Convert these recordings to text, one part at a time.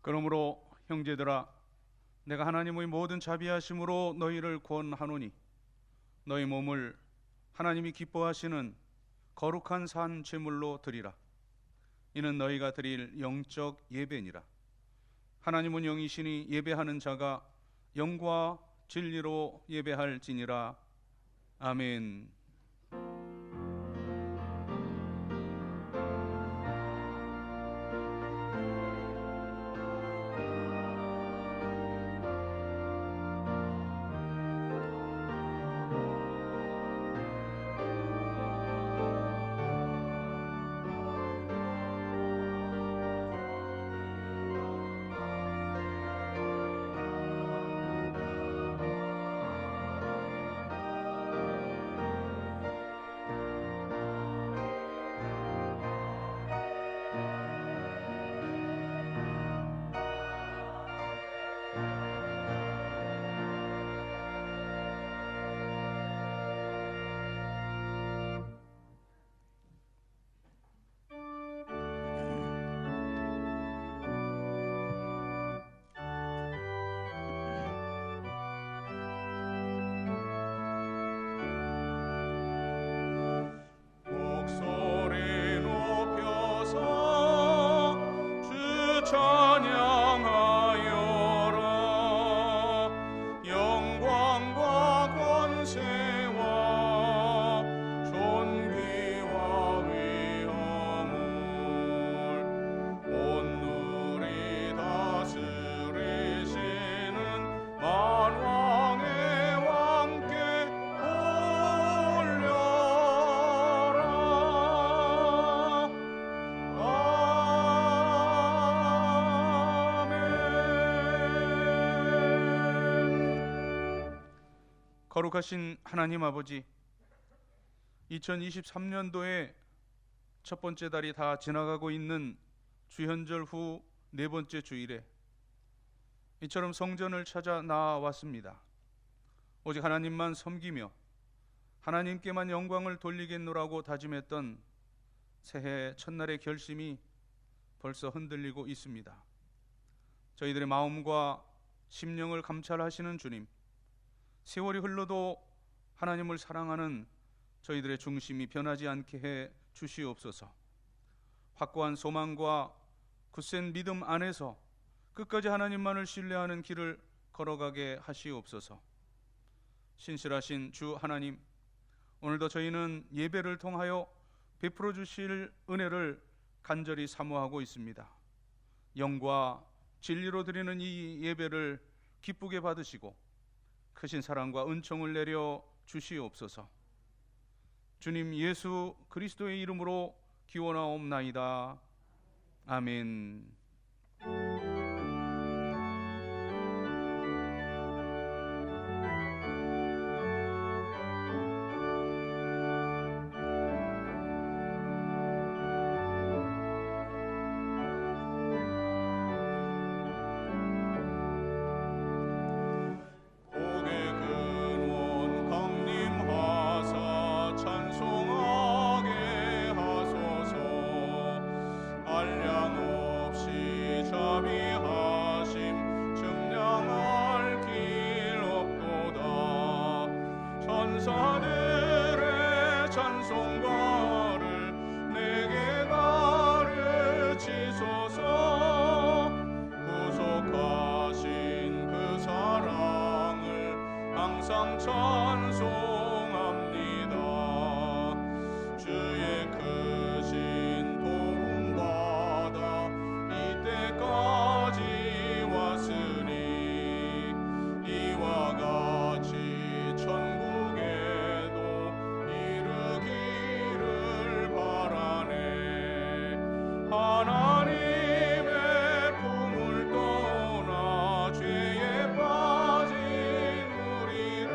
그러므로 형제들아, 내가 하나님의 모든 자비하심으로 너희를 권하노니 너희 몸을 하나님이 기뻐하시는 거룩한 산 제물로 드리라. 이는 너희가 드릴 영적 예배니라. 하나님은 영이시니 예배하는 자가 영과 진리로 예배할지니라. 아멘. 거룩하신 하나님 아버지, 2023년도에 첫 번째 달이 다 지나가고 있는 주현절 후 네 번째 주일에 이처럼 성전을 찾아 나왔습니다. 오직 하나님만 섬기며 하나님께만 영광을 돌리겠노라고 다짐했던 새해 첫날의 결심이 벌써 흔들리고 있습니다. 저희들의 마음과 심령을 감찰하시는 주님, 세월이 흘러도 하나님을 사랑하는 저희들의 중심이 변하지 않게 해 주시옵소서. 확고한 소망과 굳센 믿음 안에서 끝까지 하나님만을 신뢰하는 길을 걸어가게 하시옵소서. 신실하신 주 하나님, 오늘도 저희는 예배를 통하여 베풀어 주실 은혜를 간절히 사모하고 있습니다. 영과 진리로 드리는 이 예배를 기쁘게 받으시고 크신 사랑과 은총을 내려 주시옵소서. 주님 예수 그리스도의 이름으로 기원하옵나이다. 아멘. 천사들의 찬송가를 내게 가르치소서. 구속하신 그 사랑을 항상 찬송합니다. 주의 크신 도움 받아 이때까지 왔으니 이와 같이 하나님의 품을 떠나 죄에 빠진 우리를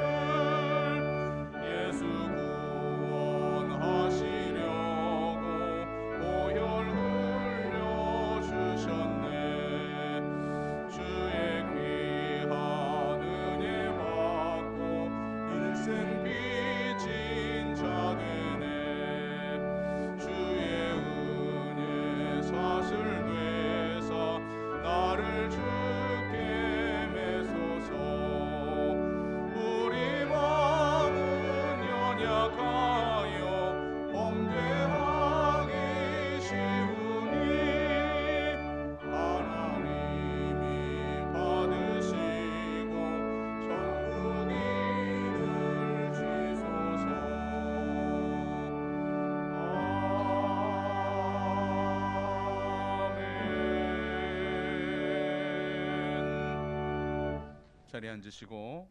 자리에 앉으시고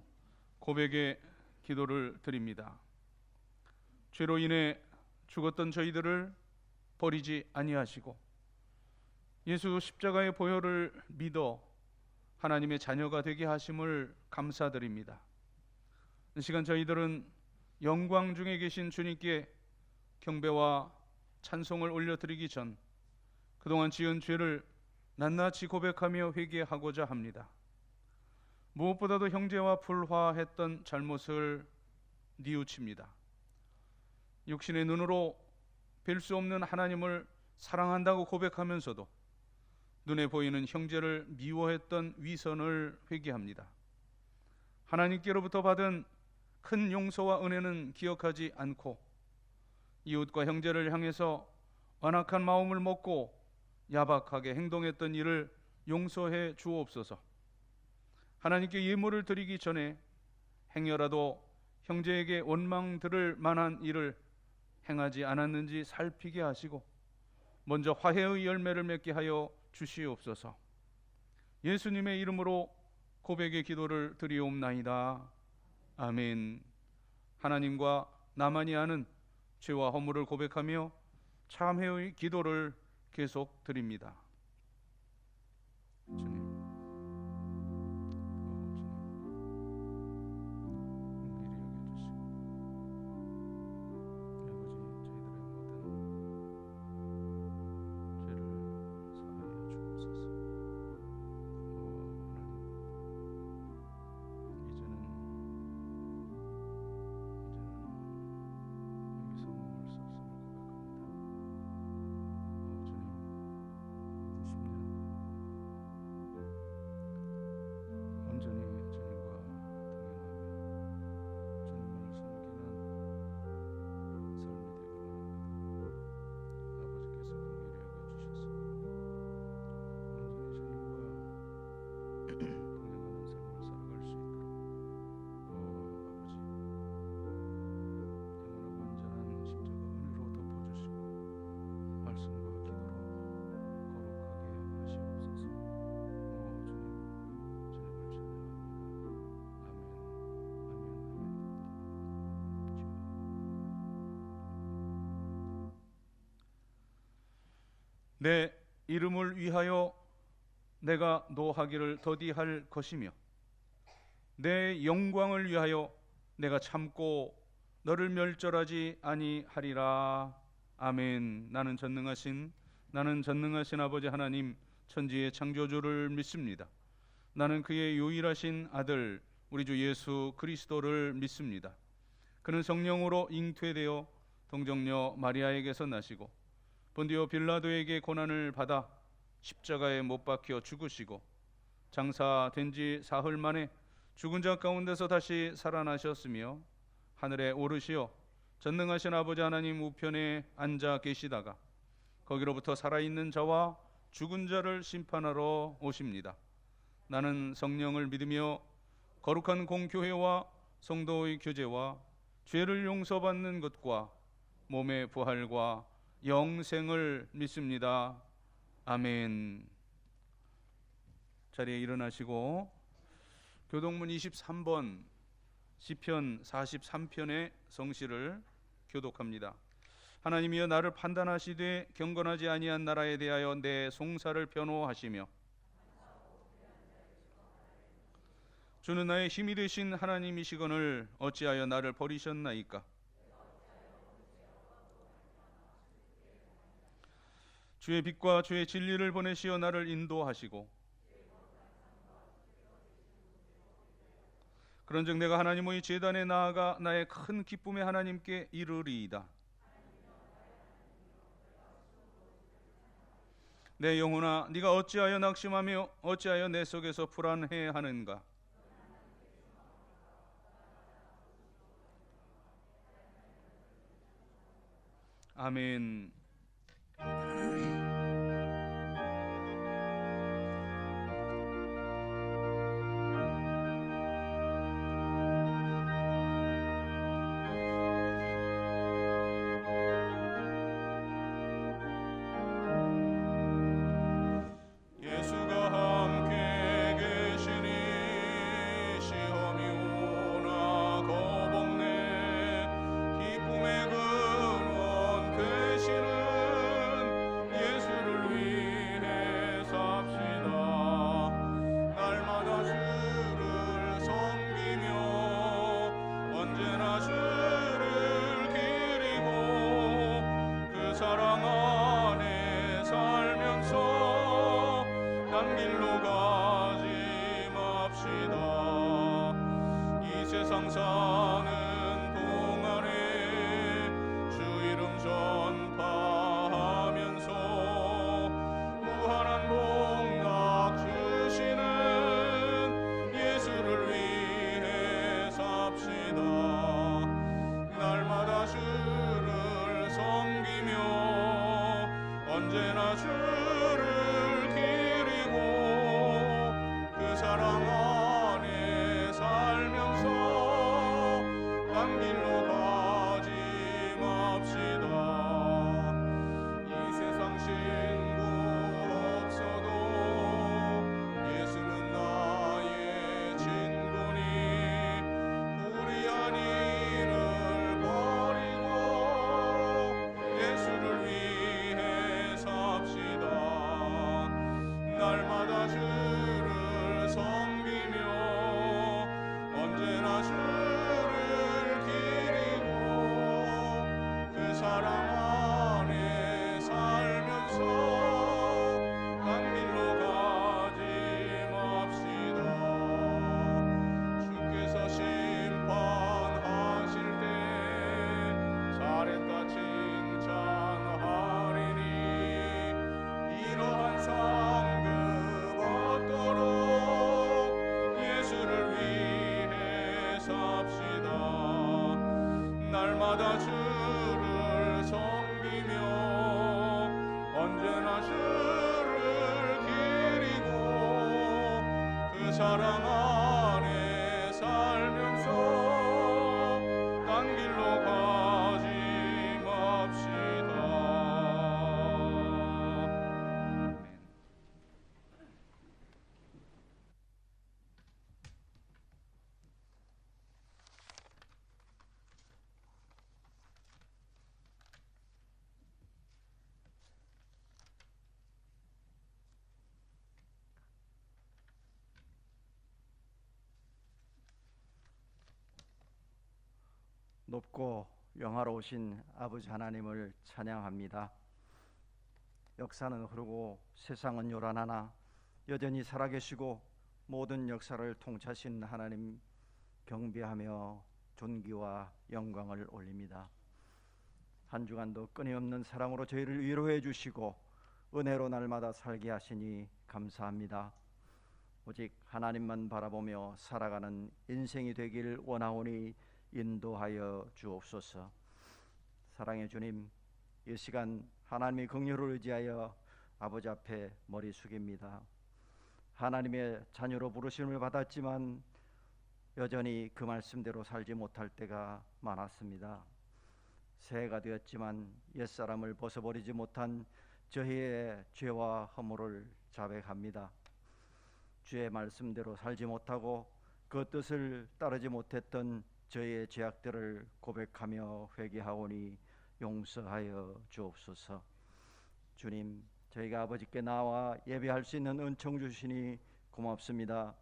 고백의 기도를 드립니다. 죄로 인해 죽었던 저희들을 버리지 아니하시고 예수 십자가의 보혈을 믿어 하나님의 자녀가 되게 하심을 감사드립니다. 이 시간 저희들은 영광 중에 계신 주님께 경배와 찬송을 올려드리기 전 그동안 지은 죄를 낱낱이 고백하며 회개하고자 합니다. 무엇보다도 형제와 불화했던 잘못을 뉘우칩니다. 육신의 눈으로 뵐 수 없는 하나님을 사랑한다고 고백하면서도 눈에 보이는 형제를 미워했던 위선을 회개합니다. 하나님께로부터 받은 큰 용서와 은혜는 기억하지 않고 이웃과 형제를 향해서 완악한 마음을 먹고 야박하게 행동했던 일을 용서해 주옵소서. 하나님께 예물을 드리기 전에 행여라도 형제에게 원망 들을 만한 일을 행하지 않았는지 살피게 하시고 먼저 화해의 열매를 맺게 하여 주시옵소서. 예수님의 이름으로 고백의 기도를 드리옵나이다. 아멘. 하나님과 나만이 아는 죄와 허물을 고백하며 참회의 기도를 계속 드립니다. 주님, 내 이름을 위하여 내가 노하기를 더디할 것이며 내 영광을 위하여 내가 참고 너를 멸절하지 아니하리라. 아멘. 나는 전능하신 아버지 하나님 천지의 창조주를 믿습니다. 나는 그의 유일하신 아들 우리 주 예수 그리스도를 믿습니다. 그는 성령으로 잉태되어 동정녀 마리아에게서 나시고 본디오 빌라도에게 고난을 받아 십자가에 못 박혀 죽으시고 장사된 지 사흘 만에 죽은 자 가운데서 다시 살아나셨으며 하늘에 오르시어 전능하신 아버지 하나님 우편에 앉아 계시다가 거기로부터 살아있는 자와 죽은 자를 심판하러 오십니다. 나는 성령을 믿으며 거룩한 공교회와 성도의 교제와 죄를 용서받는 것과 몸의 부활과 영생을 믿습니다. 아멘. 자리에 일어나시고 교동문 23번 시편 43편의 성시를 교독합니다. 하나님이여 나를 판단하시되 경건하지 아니한 나라에 대하여 내 송사를 변호하시며 주는 나의 힘이 되신 하나님이시거늘 어찌하여 나를 버리셨나이까. 주의 빛과 주의 진리를 보내시어 나를 인도하시고 그런즉 내가 하나님의 제단에 나아가 나의 큰 기쁨의 하나님께 이르리이다. 내 영혼아 네가 어찌하여 낙심하며 어찌하여 내 속에서 불안해하는가. 아멘. 예수가 함께 계시니 칭찬하리니 이러한 상급 얻도록 예수를 위해 삽시다. 날마다 주를 섬기며 언제나 주를 기리고 그 사랑 안에 살면서 딴 길로 가지 맙시다. 높고 영화로우신 아버지 하나님을 찬양합니다. 역사는 흐르고 세상은 요란하나 여전히 살아계시고 모든 역사를 통치하신 하나님 경배하며 존귀와 영광을 올립니다. 한 주간도 끊임없는 사랑으로 저희를 위로해 주시고 은혜로 날마다 살게 하시니 감사합니다. 오직 하나님만 바라보며 살아가는 인생이 되길 원하오니 인도하여 주옵소서. 사랑의 주님, 이 시간 하나님의 긍휼을 의지하여 아버지 앞에 머리 숙입니다. 하나님의 자녀로 부르심을 받았지만 여전히 그 말씀대로 살지 못할 때가 많았습니다. 새해가 되었지만 옛사람을 벗어버리지 못한 저희의 죄와 허물을 자백합니다. 주의 말씀대로 살지 못하고 그 뜻을 따르지 못했던 저희의 죄악들을 고백하며 회개하오니 용서하여 주옵소서. 주님, 저희가 아버지께 나와 예배할 수 있는 은총 주시니 고맙습니다.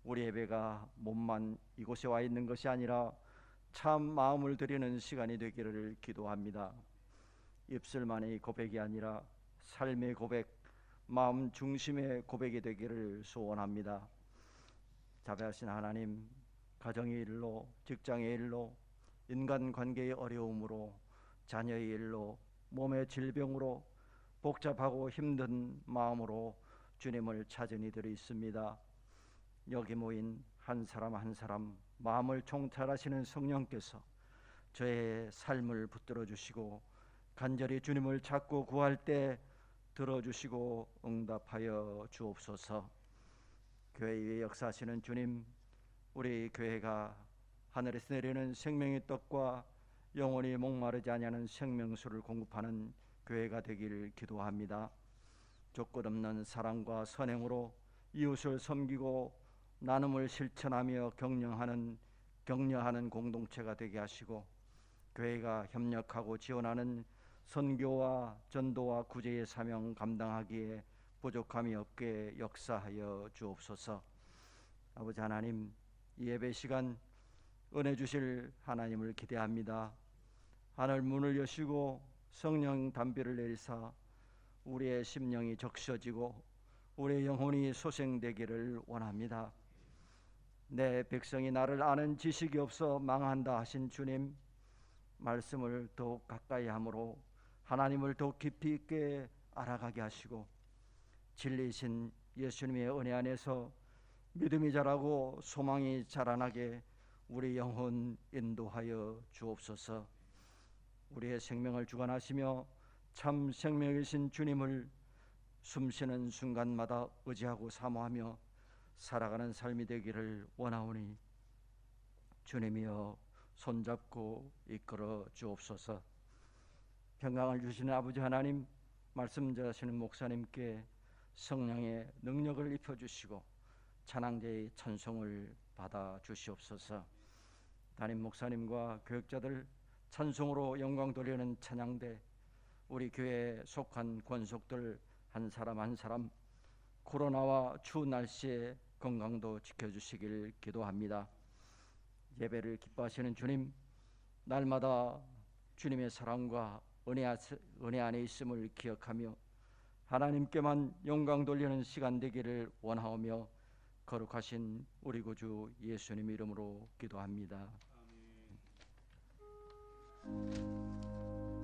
우리 예배가 몸만 이곳에 와 있는 것이 아니라 참 마음을 드리는 시간이 되기를 기도합니다. 입술만의 고백이 아니라 삶의 고백, 마음 중심의 고백이 되기를 소원합니다. 자비하신 하나님, 가정의 일로, 직장의 일로, 인간관계의 어려움으로, 자녀의 일로, 몸의 질병으로, 복잡하고 힘든 마음으로 주님을 찾은 이들이 있습니다. 여기 모인 한 사람 한 사람 마음을 총찰하시는 성령께서 저의 삶을 붙들어 주시고 간절히 주님을 찾고 구할 때 들어주시고 응답하여 주옵소서. 교회 위에 역사하시는 주님, 우리 교회가 하늘에서 내리는 생명의 떡과 영원히 목마르지 아니하는 생명수를 공급하는 교회가 되기를 기도합니다. 조건 없는 사랑과 선행으로 이웃을 섬기고 나눔을 실천하며 격려하는 공동체가 되게 하시고 교회가 협력하고 지원하는 선교와 전도와 구제의 사명 감당하기에 부족함이 없게 역사하여 주옵소서. 아버지 하나님, 이 예배 시간 은혜 주실 하나님을 기대합니다. 하늘 문을 여시고 성령 담비를 내리사 우리의 심령이 적셔지고 우리의 영혼이 소생되기를 원합니다. 내 백성이 나를 아는 지식이 없어 망한다 하신 주님, 말씀을 더욱 가까이 함으로 하나님을 더욱 깊이 있게 알아가게 하시고 진리이신 예수님의 은혜 안에서 믿음이 자라고 소망이 자라나게 우리 영혼 인도하여 주옵소서. 우리의 생명을 주관하시며 참 생명이신 주님을 숨쉬는 순간마다 의지하고 사모하며 살아가는 삶이 되기를 원하오니 주님이여 손잡고 이끌어 주옵소서. 평강을 주시는 아버지 하나님, 말씀 전하시는 목사님께 성령의 능력을 입혀주시고 찬양제의 찬송을 받아 주시옵소서. 담임 목사님과 교역자들 찬송으로 영광 돌리는 찬양대, 우리 교회에 속한 권속들 한 사람 한 사람 코로나와 추운 날씨에 건강도 지켜주시길 기도합니다. 예배를 기뻐하시는 주님, 날마다 주님의 사랑과 은혜 안에 있음을 기억하며 하나님께만 영광 돌리는 시간 되기를 원하오며 거룩하신 우리 구주 예수님 이름으로 기도합니다. 아멘.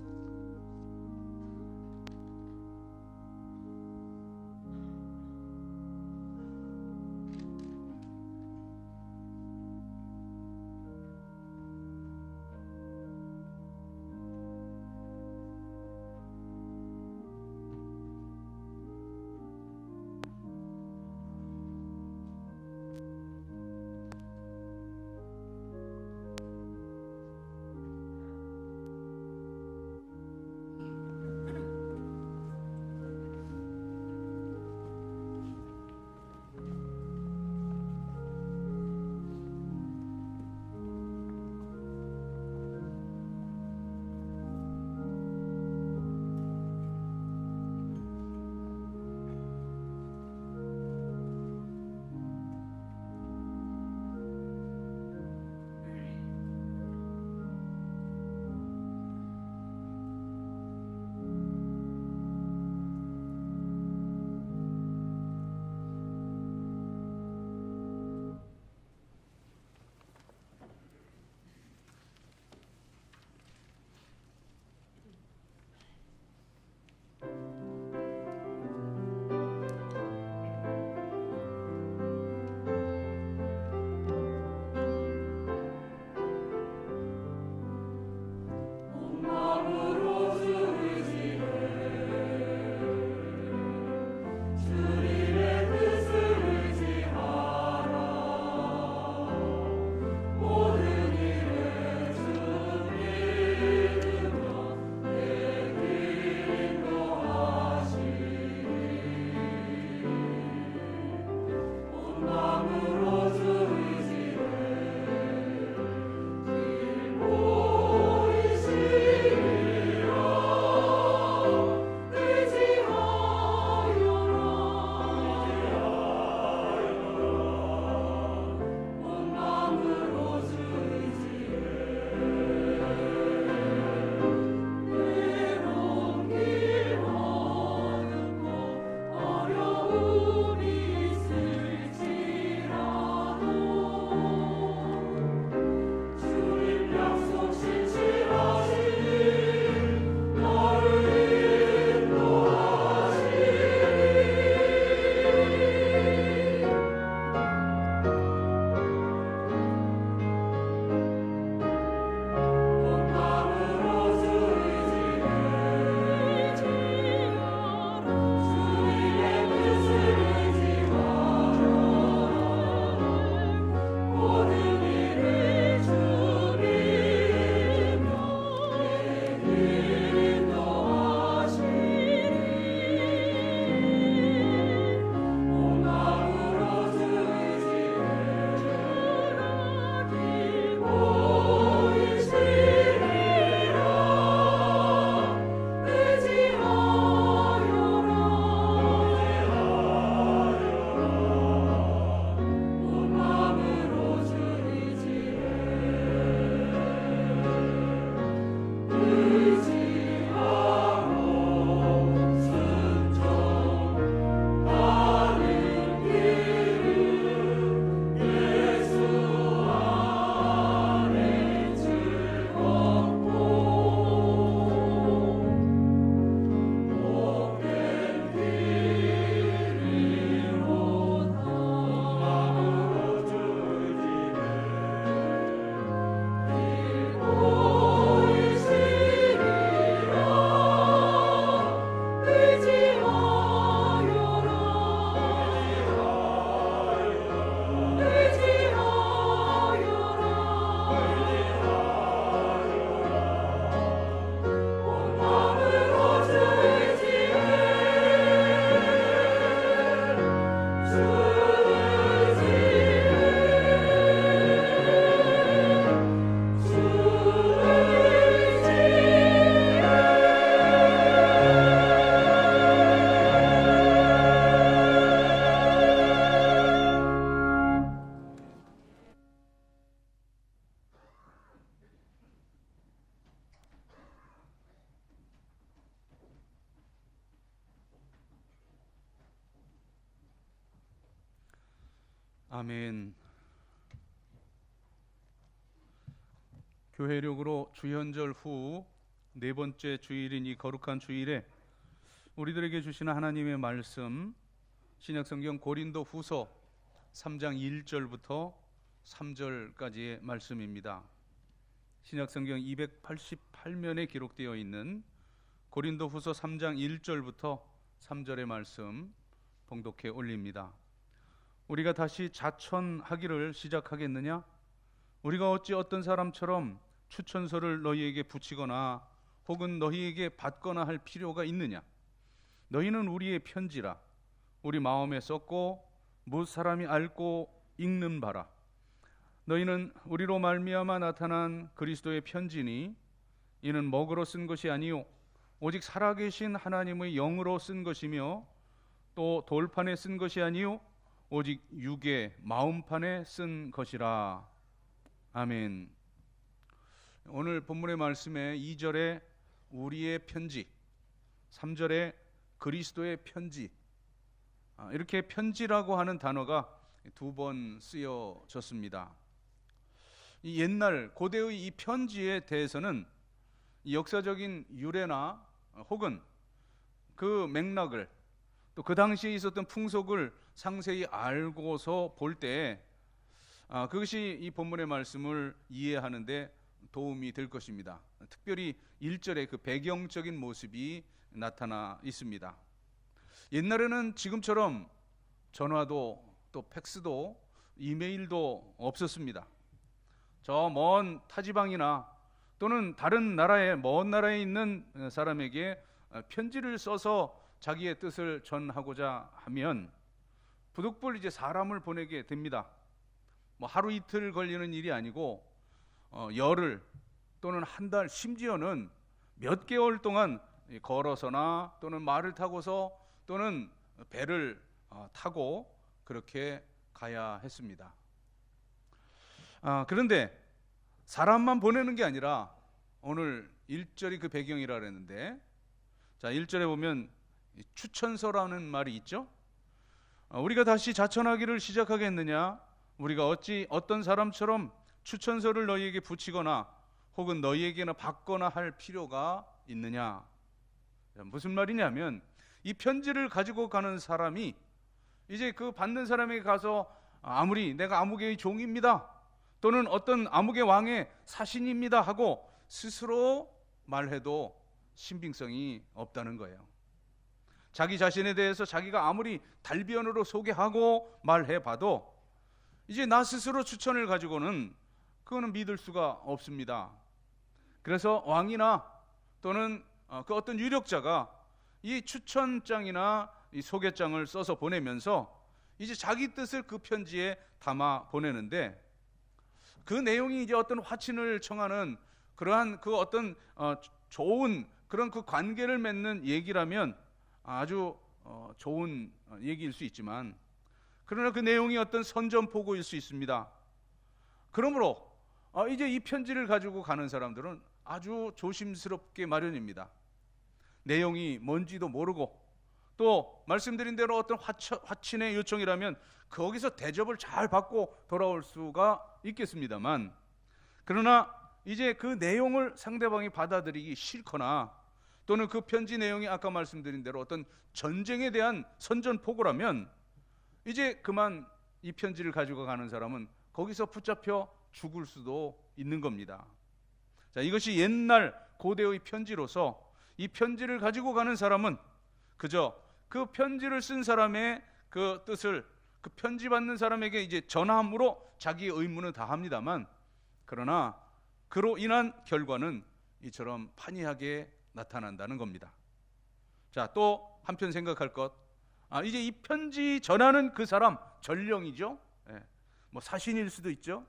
아멘. 교회력으로 주현절 후 네 번째 주일인 이 거룩한 주일에 우리들에게 주시는 하나님의 말씀, 신약성경 고린도 후서 3장 1절부터 3절까지의 말씀입니다. 신약성경 288면에 기록되어 있는 고린도 후서 3장 1절부터 3절의 말씀 봉독해 올립니다. 우리가 다시 자천하기를 시작하겠느냐? 우리가 어찌 어떤 사람처럼 추천서를 너희에게 붙이거나 혹은 너희에게 받거나 할 필요가 있느냐? 너희는 우리의 편지라 우리 마음에 썼고 무 사람이 앓고 읽는 바라. 너희는 우리로 말미암아 나타난 그리스도의 편지니 이는 먹으로 쓴 것이 아니요 오직 살아계신 하나님의 영으로 쓴 것이며 또 돌판에 쓴 것이 아니요 오직 육의 마음판에 쓴 것이라. 아멘. 오늘 본문의 말씀에 2절에 우리의 편지, 3절에 그리스도의 편지, 이렇게 편지라고 하는 단어가 두 번 쓰여졌습니다. 이 옛날 고대의 이 편지에 대해서는 이 역사적인 유래나 혹은 그 맥락을 또 그 당시에 있었던 풍속을 상세히 알고서 볼 때 그것이 이 본문의 말씀을 이해하는 데 도움이 될 것입니다. 특별히 1절의 그 배경적인 모습이 나타나 있습니다. 옛날에는 지금처럼 전화도 또 팩스도 이메일도 없었습니다. 저 먼 타지방이나 또는 다른 나라의 먼 나라에 있는 사람에게 편지를 써서 자기의 뜻을 전하고자 하면 부득불 이제 사람을 보내게 됩니다. 뭐 하루 이틀 걸리는 일이 아니고 열흘 또는 한 달, 심지어는 몇 개월 동안 걸어서나 또는 말을 타고서 또는 배를 타고 그렇게 가야 했습니다. 그런데 사람만 보내는 게 아니라 오늘 1절이 그 배경이라 그랬는데, 자 1절에 보면 추천서라는 말이 있죠. 우리가 다시 자천하기를 시작하겠느냐? 우리가 어찌 어떤 사람처럼 추천서를 너희에게 붙이거나 혹은 너희에게나 받거나 할 필요가 있느냐? 무슨 말이냐면 이 편지를 가지고 가는 사람이 이제 그 받는 사람에게 가서 아무리 내가 아무개의 종입니다 또는 어떤 아무개 왕의 사신입니다 하고 스스로 말해도 신빙성이 없다는 거예요. 자기 자신에 대해서 자기가 아무리 달변으로 소개하고 말해봐도 이제 나 스스로 추천을 가지고는 그거는 믿을 수가 없습니다. 그래서 왕이나 또는 그 어떤 유력자가 이 추천장이나 이 소개장을 써서 보내면서 이제 자기 뜻을 그 편지에 담아 보내는데, 그 내용이 이제 어떤 화친을 청하는 그러한 그 어떤 좋은 그런 그 관계를 맺는 얘기라면 아주 좋은 얘기일 수 있지만, 그러나 그 내용이 어떤 선전포고일 수 있습니다. 그러므로 이제 이 편지를 가지고 가는 사람들은 아주 조심스럽게 마련입니다. 내용이 뭔지도 모르고 또 말씀드린 대로 어떤 화친의 요청이라면 거기서 대접을 잘 받고 돌아올 수가 있겠습니다만, 그러나 이제 그 내용을 상대방이 받아들이기 싫거나 또는 그 편지 내용이 아까 말씀드린 대로 어떤 전쟁에 대한 선전포고라면 이제 그만 이 편지를 가지고 가는 사람은 거기서 붙잡혀 죽을 수도 있는 겁니다. 자, 이것이 옛날 고대의 편지로서 이 편지를 가지고 가는 사람은 그저 그 편지를 쓴 사람의 그 뜻을 그 편지 받는 사람에게 이제 전함으로 자기의 의무는 다합니다만, 그러나 그로 인한 결과는 이처럼 판이하게 나타난다는 겁니다. 자, 또 한편 생각할 것, 이제 이 편지 전하는 그 사람, 전령이죠. 뭐 사신일 수도 있죠.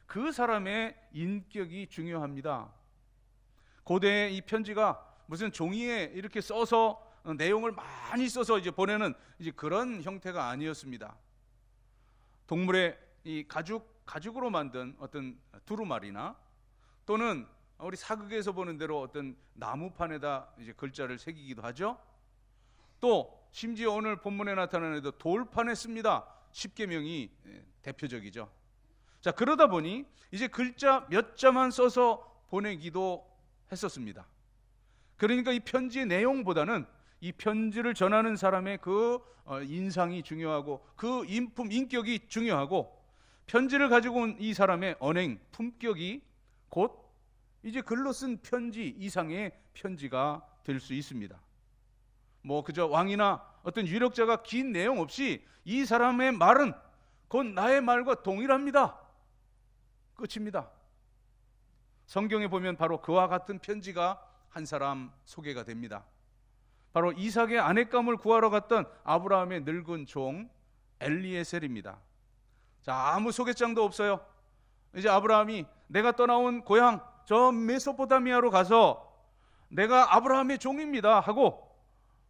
그 사람의 인격이 중요합니다. 고대의 이 편지가 무슨 종이에 이렇게 써서 내용을 많이 써서 이제 보내는 이제 그런 형태가 아니었습니다. 동물의 이 가죽으로 만든 어떤 두루마리나 또는 우리 사극에서 보는 대로 어떤 나무판에다 이제 글자를 새기기도 하죠. 또 심지어 오늘 본문에 나타나는 돌판에 씁니다. 십계명이 대표적이죠. 자, 그러다 보니 이제 글자 몇 자만 써서 보내기도 했었습니다. 그러니까 이 편지의 내용보다는 이 편지를 전하는 사람의 그 인상이 중요하고 그 인품, 인격이 중요하고 편지를 가지고 온 이 사람의 언행, 품격이 곧 이제 글로 쓴 편지 이상의 편지가 될 수 있습니다. 뭐 그저 왕이나 어떤 유력자가 긴 내용 없이 이 사람의 말은 곧 나의 말과 동일합니다. 끝입니다. 성경에 보면 바로 그와 같은 편지가 한 사람 소개가 됩니다. 바로 이삭의 아내감을 구하러 갔던 아브라함의 늙은 종 엘리에셀입니다. 자, 아무 소개장도 없어요. 이제 아브라함이 내가 떠나온 고향 저 메소포타미아로 가서 내가 아브라함의 종입니다 하고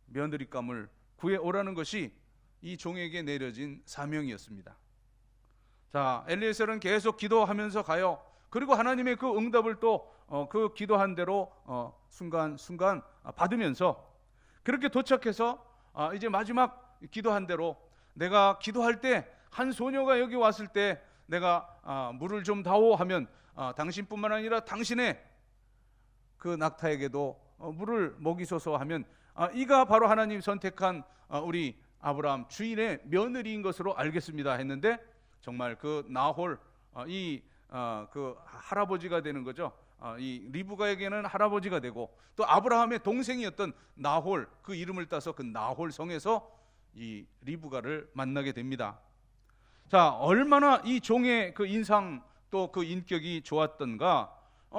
며느리감을 구해오라는 것이 이 종에게 내려진 사명이었습니다. 자, 엘리에셀은 계속 기도하면서 가요. 그리고 하나님의 그 응답을 또 그 기도한 대로 순간순간 받으면서 그렇게 도착해서 이제 마지막 기도한 대로 내가 기도할 때 한 소녀가 여기 왔을 때 내가 물을 좀 다오 하면 당신뿐만 아니라 당신의 그 낙타에게도 물을 먹이소서 하면 이가 바로 하나님 선택한 우리 아브라함 주인의 며느리인 것으로 알겠습니다 했는데 정말 그 나홀 그 할아버지가 되는 거죠. 이 리브가에게는 할아버지가 되고 또 아브라함의 동생이었던 나홀 그 이름을 따서 그 나홀 성에서 이 리브가를 만나게 됩니다. 자, 얼마나 이 종의 그 인상 또 그 인격이 좋았던가.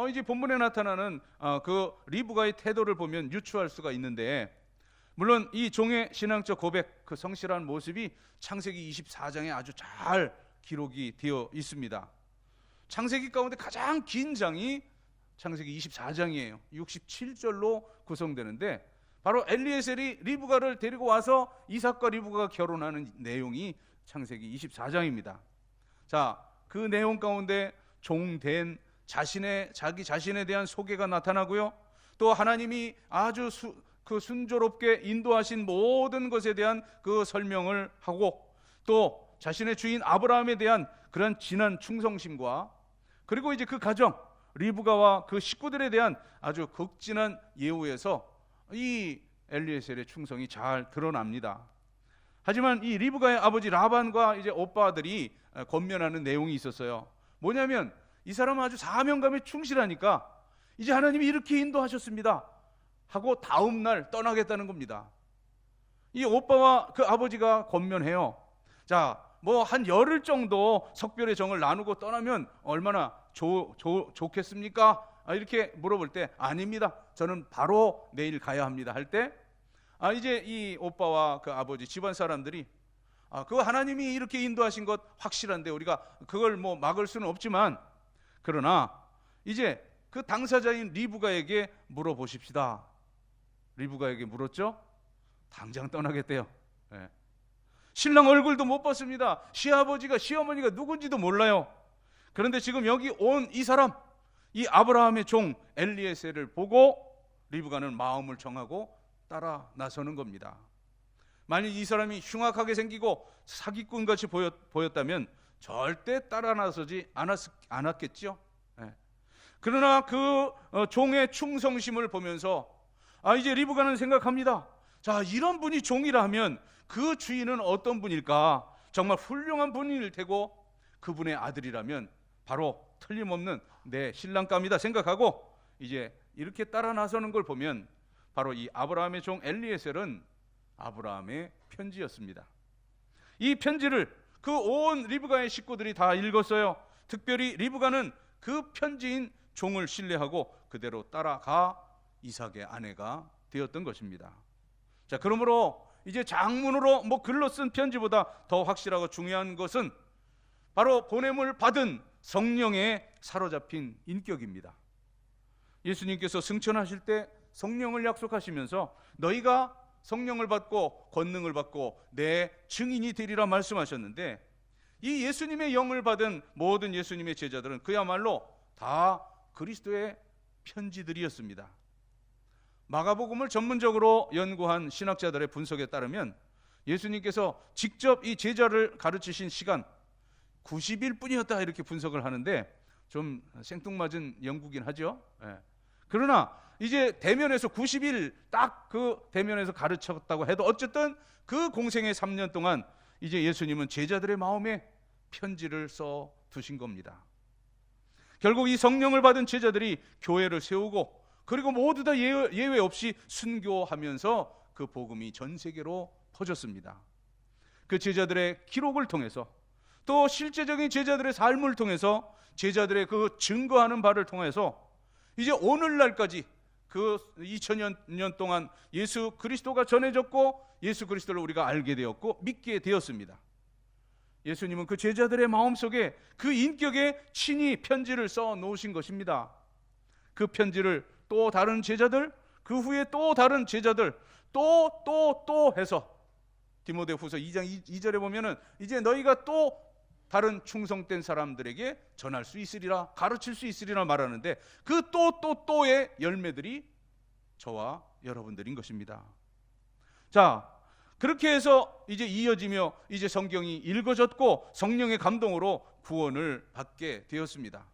이제 본문에 나타나는 그 리브가의 태도를 보면 유추할 수가 있는데 물론 이 종의 신앙적 고백 그 성실한 모습이 창세기 24장에 아주 잘 기록이 되어 있습니다. 창세기 가운데 가장 긴 장이 창세기 24장이에요. 67절로 구성되는데 바로 엘리에셀이 리브가를 데리고 와서 이삭과 리브가가 결혼하는 내용이 창세기 24장입니다. 자, 그 내용 가운데 종된 자기 자신에 대한 소개가 나타나고요. 또 하나님이 아주 순조롭게 인도하신 모든 것에 대한 그 설명을 하고 또 자신의 주인 아브라함에 대한 그런 진한 충성심과 그리고 이제 그 가정 리브가와 그 식구들에 대한 아주 극진한 예우에서 이 엘리에셀의 충성이 잘 드러납니다. 하지만 이 리브가의 아버지 라반과 이제 오빠들이 권면하는 내용이 있었어요. 뭐냐면 이 사람은 아주 사명감에 충실하니까 이제 하나님이 이렇게 인도하셨습니다 하고 다음 날 떠나겠다는 겁니다. 이 오빠와 그 아버지가 권면해요. 자, 뭐 한 열흘 정도 석별의 정을 나누고 떠나면 얼마나 좋겠습니까? 이렇게 물어볼 때 아닙니다. 저는 바로 내일 가야 합니다 할 때 이제 이 오빠와 그 아버지 집안 사람들이 그 하나님이 이렇게 인도하신 것 확실한데 우리가 그걸 뭐 막을 수는 없지만 그러나 이제 그 당사자인 리브가에게 물어보십시다. 리브가에게 물었죠. 당장 떠나겠대요. 네. 신랑 얼굴도 못 봤습니다. 시아버지가 시어머니가 누군지도 몰라요. 그런데 지금 여기 온 이 사람 이 아브라함의 종 엘리에셀을 보고 리브가는 마음을 정하고 따라 나서는 겁니다. 만약 이 사람이 흉악하게 생기고 사기꾼같이 보였다면 절대 따라 나서지 않았겠죠. 네. 그러나 그 종의 충성심을 보면서 이제 리브가는 생각합니다. 자, 이런 분이 종이라면 그 주인은 어떤 분일까? 정말 훌륭한 분일 테고 그분의 아들이라면 바로 틀림없는 내 신랑감이다 생각하고 이제 이렇게 따라 나서는 걸 보면 바로 이 아브라함의 종 엘리에셀은 아브라함의 편지였습니다. 이 편지를 그 온 리브가의 식구들이 다 읽었어요. 특별히 리브가는 그 편지인 종을 신뢰하고 그대로 따라가 이삭의 아내가 되었던 것입니다. 자, 그러므로 이제 장문으로 글로 쓴 편지보다 더 확실하고 중요한 것은 바로 보냄을 받은 성령에 사로잡힌 인격입니다. 예수님께서 승천하실 때 성령을 약속하시면서 너희가 성령을 받고 권능을 받고 내 증인이 되리라 말씀하셨는데 이 예수님의 영을 받은 모든 예수님의 제자들은 그야말로 다 그리스도의 편지들이었습니다. 마가복음을 전문적으로 연구한 신학자들의 분석에 따르면 예수님께서 직접 이 제자를 가르치신 시간 90일 뿐이었다 이렇게 분석을 하는데 좀 생뚱맞은 연구긴 하죠. 예. 그러나 이제 대면에서 90일 딱 그 대면에서 가르쳤다고 해도 어쨌든 그 공생의 3년 동안 이제 예수님은 제자들의 마음에 편지를 써 두신 겁니다. 결국 이 성령을 받은 제자들이 교회를 세우고 그리고 모두 다 예외 없이 순교하면서 그 복음이 전 세계로 퍼졌습니다. 그 제자들의 기록을 통해서 또 실제적인 제자들의 삶을 통해서 제자들의 그 증거하는 바를 통해서 이제 오늘날까지 그 2000년 동안 예수 그리스도가 전해졌고 예수 그리스도를 우리가 알게 되었고 믿게 되었습니다. 예수님은 그 제자들의 마음속에 그 인격에 친히 편지를 써 놓으신 것입니다. 그 편지를 또 다른 제자들, 그 후에 또 다른 제자들 또 해서 디모데후서 2장 2절에 보면은 이제 너희가 또 다른 충성된 사람들에게 전할 수 있으리라, 가르칠 수 있으리라 말하는데 그 또의 열매들이 저와 여러분들인 것입니다. 자, 그렇게 해서 이제 이어지며 이제 성경이 읽어졌고 성령의 감동으로 구원을 받게 되었습니다.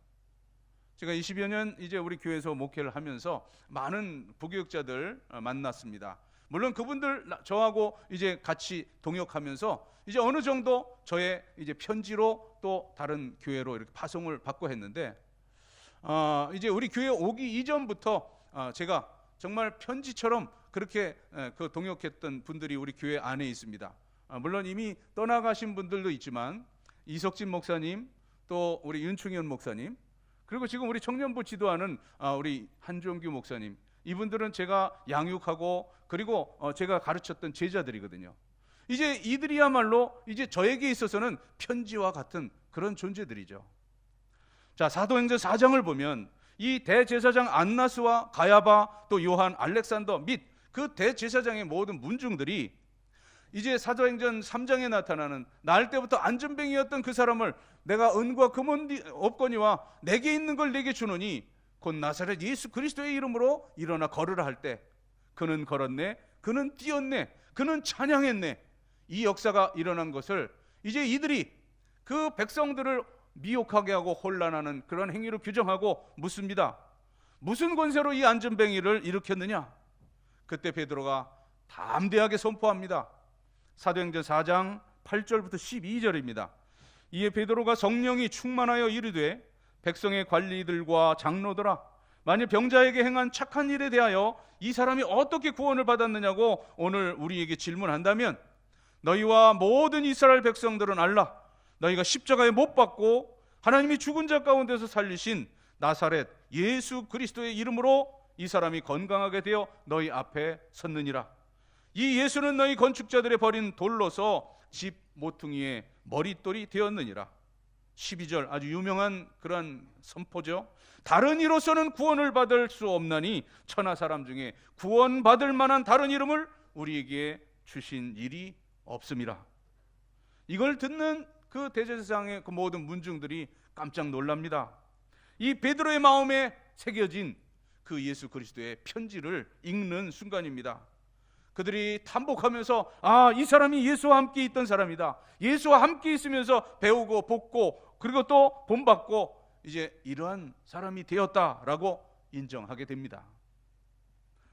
제가 20여 년 이제 우리 교회에서 목회를 하면서 많은 부교육자들 만났습니다. 물론 그분들 저하고 이제 같이 동역하면서 이제 어느 정도 저의 이제 편지로 또 다른 교회로 이렇게 파송을 받고 했는데 이제 우리 교회 오기 이전부터 제가 정말 편지처럼 그렇게 그 동역했던 분들이 우리 교회 안에 있습니다. 물론 이미 떠나가신 분들도 있지만 이석진 목사님, 또 우리 윤충현 목사님, 그리고 지금 우리 청년부 지도하는 우리 한종규 목사님, 이분들은 제가 양육하고 그리고 제가 가르쳤던 제자들이거든요. 이제 이들이야말로 이제 저에게 있어서는 편지와 같은 그런 존재들이죠. 자, 사도행전 4장을 보면 이 대제사장 안나스와 가야바 또 요한 알렉산더 및 그 대제사장의 모든 문중들이 이제 사도행전 3장에 나타나는 날 때부터 안전뱅이였던 그 사람을 내가 은과 금은 없거니와 내게 있는 걸 내게 주노니 곧 나사렛 예수 그리스도의 이름으로 일어나 걸으라 할 때 그는 걸었네, 그는 뛰었네, 그는 찬양했네. 이 역사가 일어난 것을 이제 이들이 그 백성들을 미혹하게 하고 혼란하는 그런 행위를 규정하고 묻습니다. 무슨 권세로 이 안전뱅이를 일으켰느냐? 그때 베드로가 담대하게 선포합니다. 사도행전 4장 8절부터 12절입니다. 이에 베드로가 성령이 충만하여 이르되 백성의 관리들과 장로들아, 만일 병자에게 행한 착한 일에 대하여 이 사람이 어떻게 구원을 받았느냐고 오늘 우리에게 질문한다면 너희와 모든 이스라엘 백성들은 알라. 너희가 십자가에 못 박고 하나님이 죽은 자 가운데서 살리신 나사렛 예수 그리스도의 이름으로 이 사람이 건강하게 되어 너희 앞에 섰느니라. 이 예수는 너희 건축자들의 버린 돌로서 집 모퉁이의 머릿돌이 되었느니라. 12절 아주 유명한 그런 선포죠. 다른 이로서는 구원을 받을 수 없나니 천하 사람 중에 구원받을 만한 다른 이름을 우리에게 주신 일이 없음이라. 이걸 듣는 그 대제사장의 그 모든 문중들이 깜짝 놀랍니다. 이 베드로의 마음에 새겨진 그 예수 그리스도의 편지를 읽는 순간입니다. 그들이 탐복하면서 이 사람이 예수와 함께 있던 사람이다. 예수와 함께 있으면서 배우고 복고 그리고 또 본받고 이제 이러한 사람이 되었다라고 인정하게 됩니다.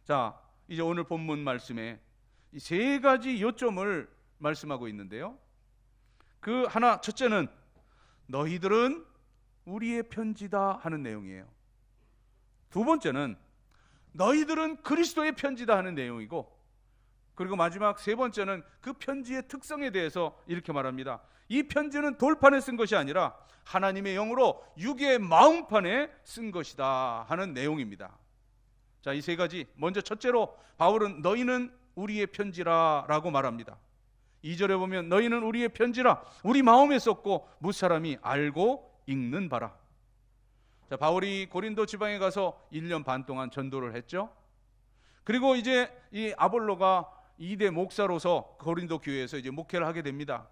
자, 이제 오늘 본문 말씀에 이 세 가지 요점을 말씀하고 있는데요. 그 하나, 첫째는 너희들은 우리의 편지다 하는 내용이에요. 두 번째는 너희들은 그리스도의 편지다 하는 내용이고, 그리고 마지막 세 번째는 그 편지의 특성에 대해서 이렇게 말합니다. 이 편지는 돌판에 쓴 것이 아니라 하나님의 영으로 육의 마음판에 쓴 것이다 하는 내용입니다. 자, 이 세 가지, 먼저 첫째로 바울은 너희는 우리의 편지라 라고 말합니다. 2절에 보면 너희는 우리의 편지라 우리 마음에 썼고 무사람이 알고 읽는 바라. 자, 바울이 고린도 지방에 가서 1년 반 동안 전도를 했죠. 그리고 이제 이 아볼로가 2대 목사로서 고린도 교회에서 이제 목회를 하게 됩니다.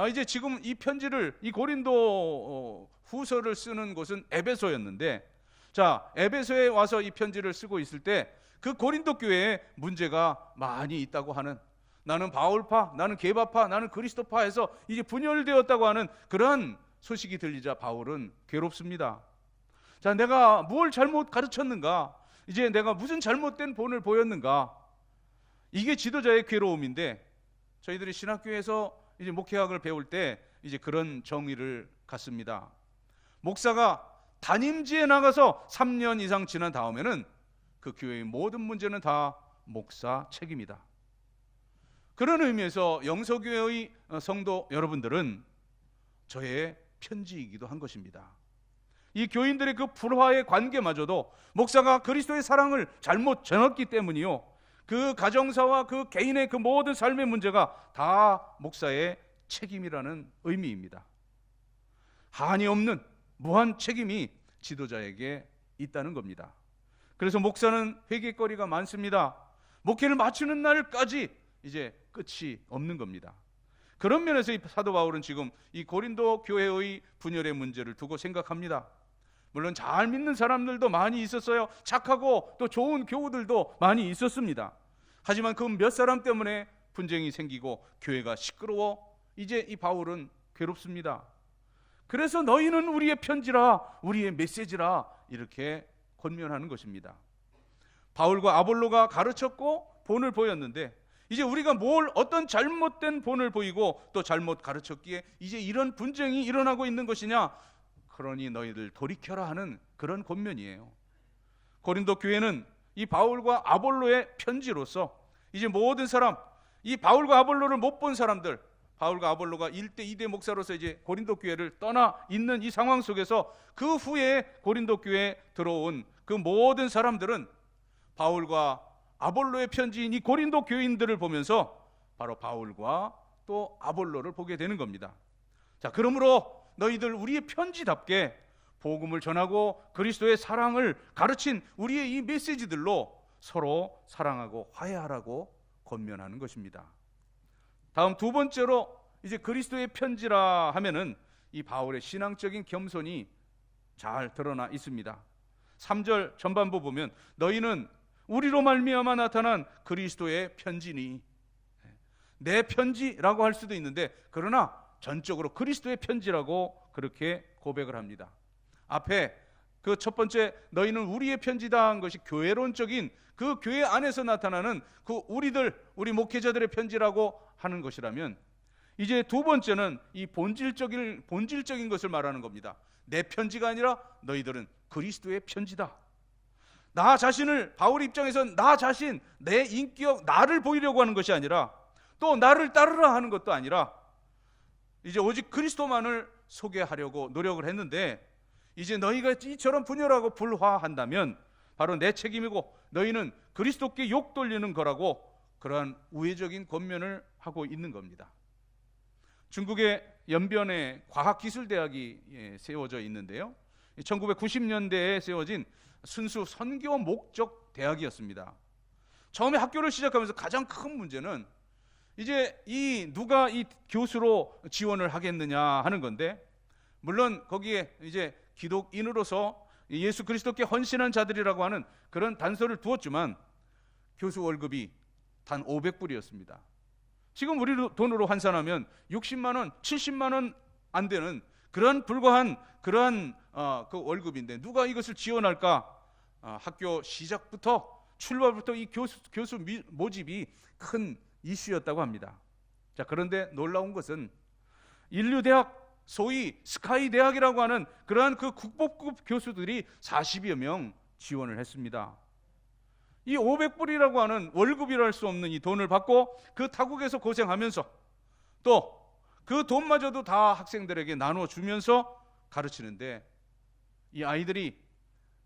이제 지금 이 편지를 이 고린도 후서를 쓰는 곳은 에베소였는데, 자, 에베소에 와서 이 편지를 쓰고 있을 때 그 고린도 교회에 문제가 많이 있다고 하는, 나는 바울파, 나는 게바파, 나는 그리스도파 해서 이제 분열되었다고 하는 그러한 소식이 들리자 바울은 괴롭습니다. 자, 내가 뭘 잘못 가르쳤는가? 이제 내가 무슨 잘못된 본을 보였는가? 이게 지도자의 괴로움인데, 저희들이 신학교에서 이제 목회학을 배울 때 이제 그런 정의를 갖습니다. 목사가 담임지에 나가서 3년 이상 지난 다음에는 그 교회의 모든 문제는 다 목사 책임이다. 그런 의미에서 영서교회의 성도 여러분들은 저의 편지이기도 한 것입니다. 이 교인들의 그 불화의 관계마저도 목사가 그리스도의 사랑을 잘못 전했기 때문이요, 그 가정사와 그 개인의 그 모든 삶의 문제가 다 목사의 책임이라는 의미입니다. 한이 없는 무한 책임이 지도자에게 있다는 겁니다. 그래서 목사는 회개거리가 많습니다. 목회를 마치는 날까지 이제 끝이 없는 겁니다. 그런 면에서 이 사도 바울은 지금 이 고린도 교회의 분열의 문제를 두고 생각합니다. 물론 잘 믿는 사람들도 많이 있었어요. 착하고 또 좋은 교우들도 많이 있었습니다. 하지만 그 몇 사람 때문에 분쟁이 생기고 교회가 시끄러워 이제 이 바울은 괴롭습니다. 그래서 너희는 우리의 편지라, 우리의 메시지라 이렇게 권면하는 것입니다. 바울과 아볼로가 가르쳤고 본을 보였는데, 이제 우리가 어떤 잘못된 본을 보이고 또 잘못 가르쳤기에 이제 이런 분쟁이 일어나고 있는 것이냐? 그러니 너희들 돌이켜라 하는 그런 권면이에요. 고린도 교회는 이 바울과 아볼로의 편지로서 이제 모든 사람, 이 바울과 아볼로를 못 본 사람들, 바울과 아볼로가 1대 2대 목사로서 이제 고린도 교회를 떠나 있는 이 상황 속에서 그 후에 고린도 교회에 들어온 그 모든 사람들은 바울과 아볼로의 편지인 이 고린도 교인들을 보면서 바로 바울과 또 아볼로를 보게 되는 겁니다. 자, 그러므로 너희들 우리의 편지답게 복음을 전하고 그리스도의 사랑을 가르친 우리의 이 메시지들로 서로 사랑하고 화해하라고 권면하는 것입니다. 다음 두 번째로 이제 그리스도의 편지라 하면은 이 바울의 신앙적인 겸손이 잘 드러나 있습니다. 3절 전반부 보면 너희는 우리로 말미암아 나타난 그리스도의 편지니, 내 편지라고 할 수도 있는데 그러나 전적으로 그리스도의 편지라고 그렇게 고백을 합니다. 앞에 그 첫 번째 너희는 우리의 편지다 한 것이 교회론적인 그 교회 안에서 나타나는 그 우리 목회자들의 편지라고 하는 것이라면, 이제 두 번째는 이 본질적인 것을 말하는 겁니다. 내 편지가 아니라 너희들은 그리스도의 편지다. 나 자신을, 바울 입장에서 나 자신, 내 인격, 나를 보이려고 하는 것이 아니라 또 나를 따르라 하는 것도 아니라 이제 오직 그리스도만을 소개하려고 노력을 했는데, 이제 너희가 이처럼 분열하고 불화한다면 바로 내 책임이고 너희는 그리스도께 욕 돌리는 거라고 그러한 우회적인 권면을 하고 있는 겁니다. 중국의 연변에 과학기술대학이 세워져 있는데요, 1990년대에 세워진 순수 선교 목적 대학이었습니다. 처음에 학교를 시작하면서 가장 큰 문제는 이제 누가 이 교수로 지원을 하겠느냐 하는 건데, 물론 거기에 이제 기독인으로서 예수 그리스도께 헌신한 자들이라고 하는 그런 단서를 두었지만 교수 월급이 단 500불이었습니다. 지금 우리 돈으로 환산하면 60만 원, 70만 원 안 되는 그런 불과한 그러한 그 월급인데 누가 이것을 지원할까? 학교 시작부터 출발부터 이 교수 모집이 큰 이슈였다고 합니다. 자, 그런데 놀라운 것은 인류대학, 소위 스카이 대학이라고 하는 그러한 그 국보급 교수들이 40여 명 지원을 했습니다. 이 500불이라고 하는 월급이라 할 수 없는 이 돈을 받고 그 타국에서 고생하면서 또 그 돈마저도 다 학생들에게 나눠주면서 가르치는데, 이 아이들이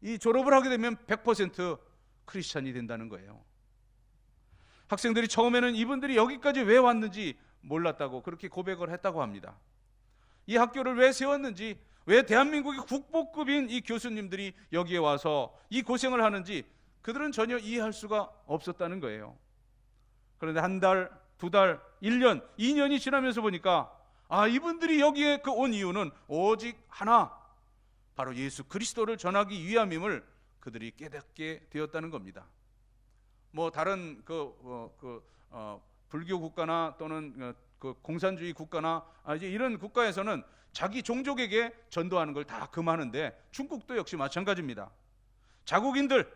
이 졸업을 하게 되면 100% 크리스찬이 된다는 거예요. 학생들이 처음에는 이분들이 여기까지 왜 왔는지 몰랐다고 그렇게 고백을 했다고 합니다. 이 학교를 왜 세웠는지, 왜 대한민국의 국보급인 이 교수님들이 여기에 와서 이 고생을 하는지 그들은 전혀 이해할 수가 없었다는 거예요. 그런데 한 달, 두 달, 1년, 2년이 지나면서 보니까 이분들이 여기에 온 이유는 오직 하나, 바로 예수 그리스도를 전하기 위함임을 그들이 깨닫게 되었다는 겁니다. 뭐 다른 불교 국가나 또는 그 공산주의 국가나 이제 이런 국가에서는 자기 종족에게 전도하는 걸 다 금하는데 중국도 역시 마찬가지입니다. 자국인들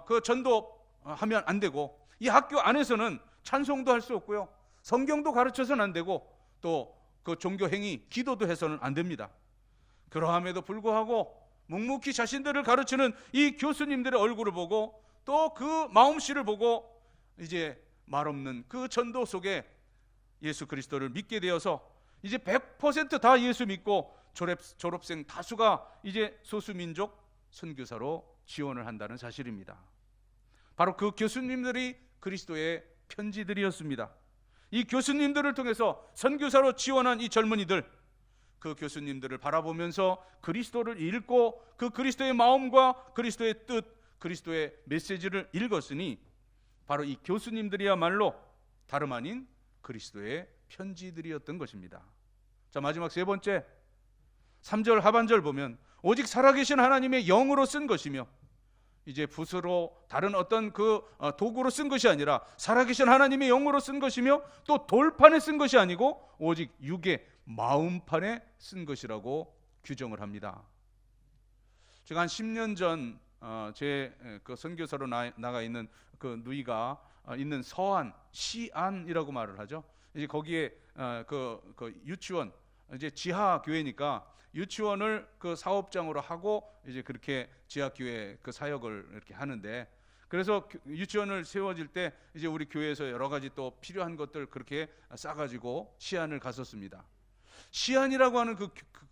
그 전도하면 안 되고, 이 학교 안에서는 찬송도 할 수 없고요, 성경도 가르쳐서는 안 되고, 또 그 종교 행위, 기도도 해서는 안 됩니다. 그러함에도 불구하고 묵묵히 자신들을 가르치는 이 교수님들의 얼굴을 보고 또 그 마음씨를 보고 이제 말없는 그 전도 속에 예수 그리스도를 믿게 되어서 이제 100% 다 예수 믿고 졸업생 다수가 이제 소수민족 선교사로 지원을 한다는 사실입니다. 바로 그 교수님들이 그리스도의 편지들이었습니다. 이 교수님들을 통해서 선교사로 지원한 이 젊은이들, 그 교수님들을 바라보면서 그리스도를 읽고 그 그리스도의 마음과 그리스도의 뜻, 그리스도의 메시지를 읽었으니 바로 이 교수님들이야말로 다름 아닌 그리스도의 편지들이었던 것입니다. 자, 마지막 세 번째, 3절 하반절 보면 오직 살아계신 하나님의 영으로 쓴 것이며, 이제 붓으로 다른 어떤 그 도구로 쓴 것이 아니라 살아계신 하나님의 영으로 쓴 것이며, 또 돌판에 쓴 것이 아니고 오직 육의 마음판에 쓴 것이라고 규정을 합니다. 제가 한 10년 전 제 그 선교사로 나가 있는 그 누이가 있는 서안, 시안이라고 말을 하죠. 이제 거기에 그 유치원, 이제 지하 교회니까 유치원을 그 사업장으로 하고 이제 그렇게 지하 교회 그 사역을 이렇게 하는데, 그래서 유치원을 세워질 때 이제 우리 교회에서 여러 가지 또 필요한 것들 그렇게 싸가지고 시안을 갔었습니다. 시안이라고 하는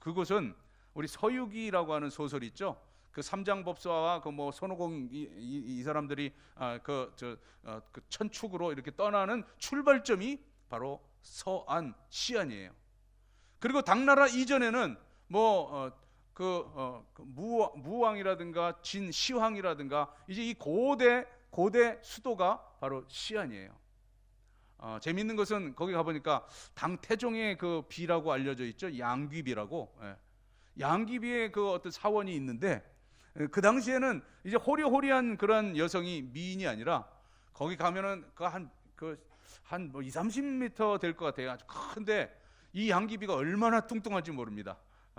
그곳은 우리 서유기라고 하는 소설 있죠. 그 삼장법사와 그 뭐 손오공 이 사람들이 그 천축으로 이렇게 떠나는 출발점이 바로 서안, 시안이에요. 그리고 당나라 이전에는 무왕이라든가 진시황이라든가 이제 이 고대 수도가 바로 시안이에요. 재미있는 것은 거기 가보니까 당태종의 그 비라고 알려져 있죠. 양귀비라고. 양귀비의 그 어떤 사원이 있는데, 그 당시에는 이제 호리호리한 그런 여성이 미인이 아니라 거기 가면은 한 20-30m 될 것 같아요. 아주 큰데 이 양귀비가 얼마나 뚱뚱한지 모릅니다.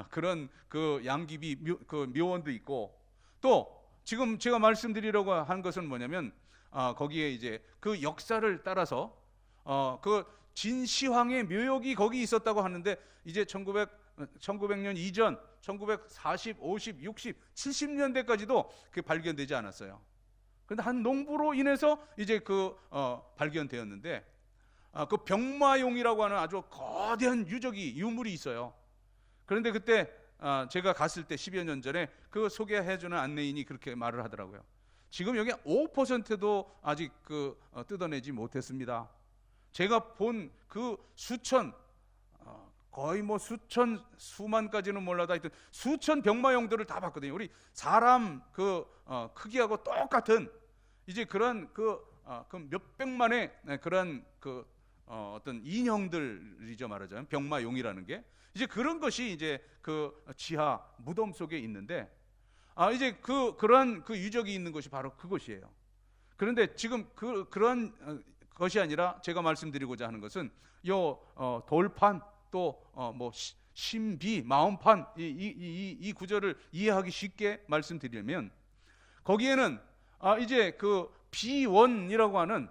그런 그 양귀비 그 묘원도 있고, 또 지금 제가 말씀드리려고 한 것은 뭐냐면 거기에 이제 그 역사를 따라서 그 진시황의 묘역이 거기 있었다고 하는데, 이제 1900년 이전 1940, 50, 60, 70년대까지도 그 발견되지 않았어요. 그런데 한 농부로 인해서 이제 발견되었는데, 그 병마용이라고 하는 아주 거대한 유물이 있어요. 그런데 그때 제가 갔을 때 10여 년 전에 그 소개해주는 안내인이 그렇게 말을 하더라고요. 지금 여기 5%도 아직 뜯어내지 못했습니다. 제가 본 그 거의 수만까지는 몰라도 하여튼 수천 병마용들을 다 봤거든요. 우리 사람 크기하고 똑같은 이제 그런 몇백만의 그런 어떤 인형들이죠, 말하자면 병마용이라는 게. 이제 그런 것이 이제 그 지하 무덤 속에 있는데, 이제 그런 유적이 있는 것이 바로 그것이에요. 그런데 지금 그런 것이 아니라 제가 말씀드리고자 하는 것은 돌판, 또 신비, 마음판, 이 구절을 이해하기 쉽게 말씀드리면, 거기에는 이제 그 비원이라고 하는,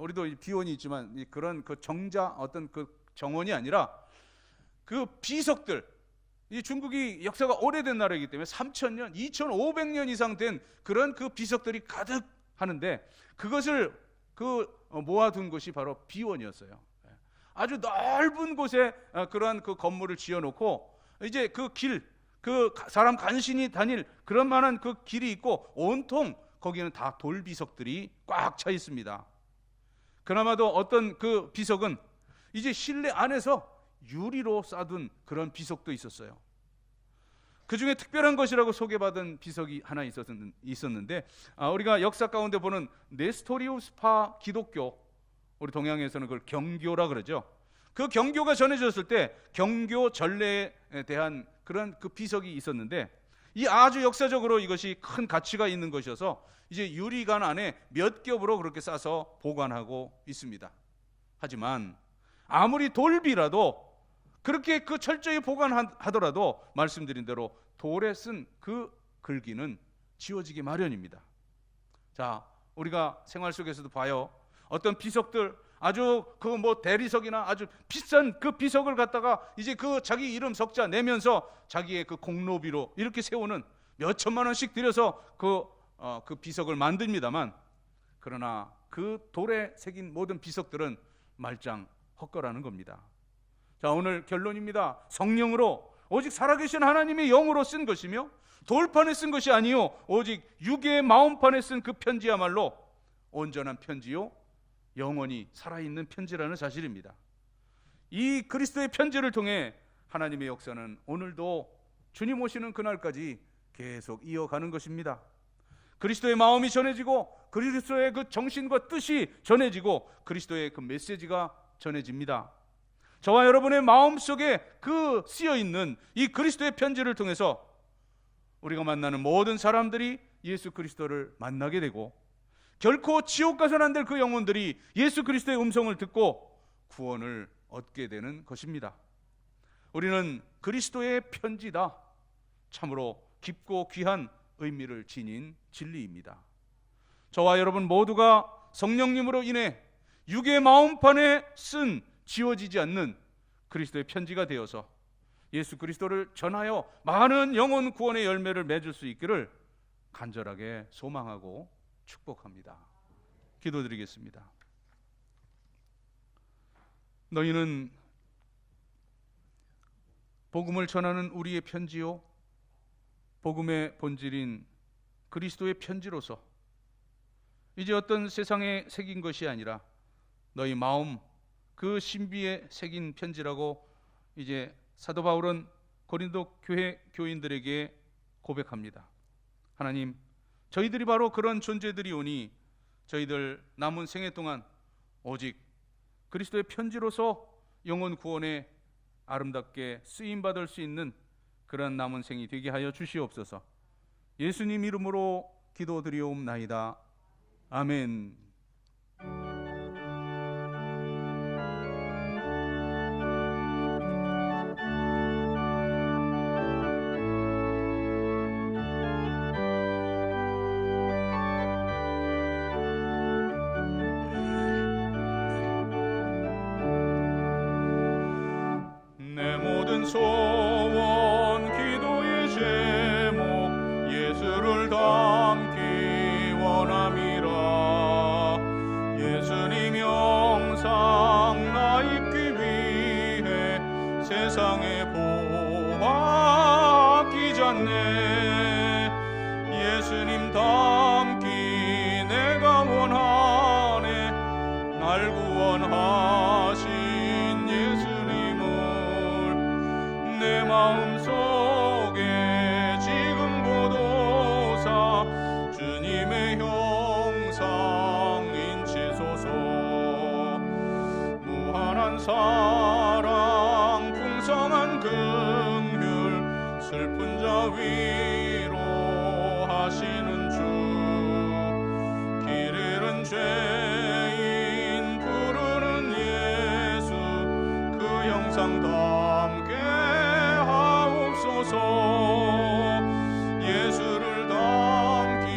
우리도 비원이 있지만 그런 정자 어떤 정원이 아니라 그 비석들, 이 중국이 역사가 오래된 나라이기 때문에 3000년, 2500년 이상 된 그런 그 비석들이 가득 하는데, 그것을 모아둔 것이 바로 비원이었어요. 아주 넓은 곳에 그러한 그 건물을 지어놓고, 이제 사람 간신히 다닐 그런 만한 그 길이 있고, 온통 거기는 다 돌비석들이 꽉 차 있습니다. 그나마도 어떤 그 비석은 이제 실내 안에서 유리로 쌓아둔 그런 비석도 있었어요. 그 중에 특별한 것이라고 소개받은 비석이 하나 있었는데, 우리가 역사 가운데 보는 네스토리우스파 기독교, 우리 동양에서는 그걸 경교라 그러죠. 그 경교가 전해졌을 때 경교 전례에 대한 그런 그 비석이 있었는데, 이 아주 역사적으로 이것이 큰 가치가 있는 것이어서 이제 유리관 안에 몇 겹으로 그렇게 싸서 보관하고 있습니다. 하지만 아무리 돌비라도 그렇게 그 철저히 보관하더라도 말씀드린 대로 돌에 쓴 그 글귀는 지워지기 마련입니다. 자, 우리가 생활 속에서도 봐요. 어떤 비석들, 아주 그 뭐 대리석이나 아주 비싼 그 비석을 갖다가 이제 그 자기 이름 석자 내면서 자기의 그 공로비로 이렇게 세우는 몇 천만 원씩 들여서 그 비석을 만듭니다만, 그러나 그 돌에 새긴 모든 비석들은 말짱 헛거라는 겁니다. 자, 오늘 결론입니다. 성령으로 오직 살아계신 하나님의 영으로 쓴 것이며 돌판에 쓴 것이 아니요 오직 육의 마음판에 쓴 그 편지야말로 온전한 편지요 영원히 살아있는 편지라는 사실입니다. 이 그리스도의 편지를 통해 하나님의 역사는 오늘도 주님 오시는 그날까지 계속 이어가는 것입니다. 그리스도의 마음이 전해지고 그리스도의 그 정신과 뜻이 전해지고 그리스도의 그 메시지가 전해집니다. 저와 여러분의 마음속에 그 쓰여있는 이 그리스도의 편지를 통해서 우리가 만나는 모든 사람들이 예수 그리스도를 만나게 되고, 결코 지옥 가서는 안 될 그 영혼들이 예수 그리스도의 음성을 듣고 구원을 얻게 되는 것입니다. 우리는 그리스도의 편지다. 참으로 깊고 귀한 의미를 지닌 진리입니다. 저와 여러분 모두가 성령님으로 인해 육의 마음판에 쓴 지워지지 않는 그리스도의 편지가 되어서 예수 그리스도를 전하여 많은 영혼 구원의 열매를 맺을 수 있기를 간절하게 소망하고 축복합니다. 기도드리겠습니다. 너희는 복음을 전하는 우리의 편지요 복음의 본질인 그리스도의 편지로서 이제 어떤 세상에 새긴 것이 아니라 너희 마음 그 신비에 새긴 편지라고 이제 사도 바울은 고린도 교회 교인들에게 고백합니다. 하나님, 저희들이 바로 그런 존재들이오니 저희들 남은 생애 동안 오직 그리스도의 편지로서 영혼 구원에 아름답게 쓰임받을 수 있는 그런 남은 생이 되게 하여 주시옵소서. 예수님 이름으로 기도드리옵나이다. 아멘. 내 모든 소원 기도의 제목 예수를 담기 원함이라. 예수님 영상 나 입기 위해 세상에 보아 아끼잖네. 예수님 담기 내가 원하네. 날 구원하신 내 마음속에 지금 보도사 주님의 형상 인치소서. 무한한 사랑 풍성한 긍휼 슬픈 자 위로 하시는 주. 길 잃은 죄인 부르는 예수 그 형상 담게 예수를 담기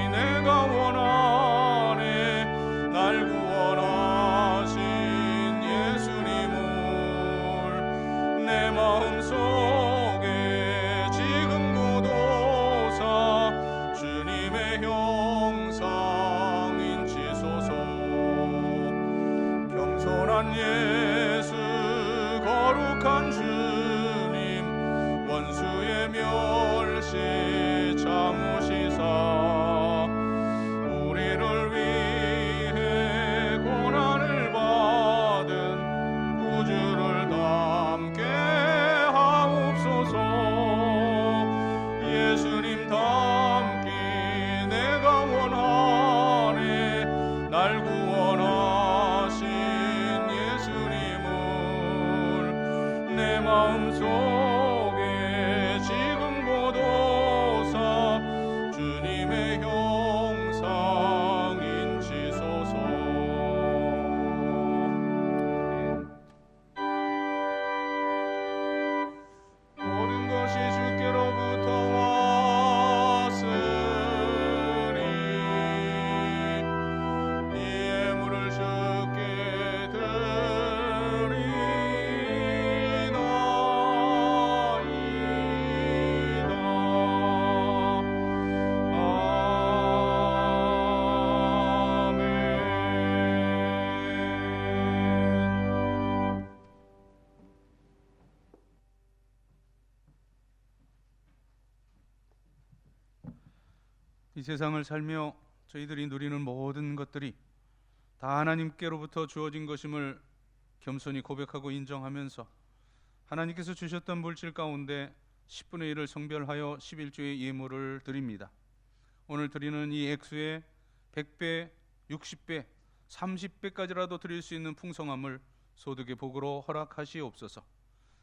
내가 원하네. 날 구원하신 예수님을 내 마음속에 지금 고도사 주님의 형상 인치소서. 겸손한 예수 거룩한 주님 원수의 멸시 참으시사 우리를 위해 고난을 받은 구주를 담게 하옵소서. 예수님 담기 내가 원하네. 날 구원하신 예수님을 내 마음속에 지금 고도사 주님의 형상 인치소서. 이 세상을 살며 저희들이 누리는 모든 것들이 다 하나님께로부터 주어진 것임을 겸손히 고백하고 인정하면서 하나님께서 주셨던 물질 가운데 10분의 1을 성별하여 11조의 예물을 드립니다. 오늘 드리는 이 액수에 100배, 60배, 30배까지라도 드릴 수 있는 풍성함을 소득의 복으로 허락하시옵소서.